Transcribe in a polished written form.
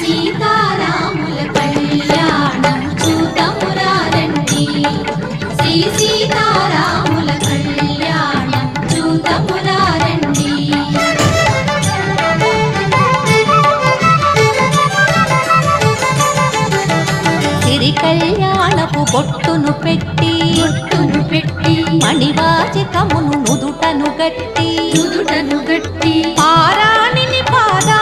సీతారాముల కళ్యాణం చూతమురా రండి శ్రీ సీతారాముల కళ్యాణం చూతమురా రండి సిరి కళ్యాణపు బొట్టును పెట్టి మణివాచికమును నుదుటను గట్టి పారాణిని పాదా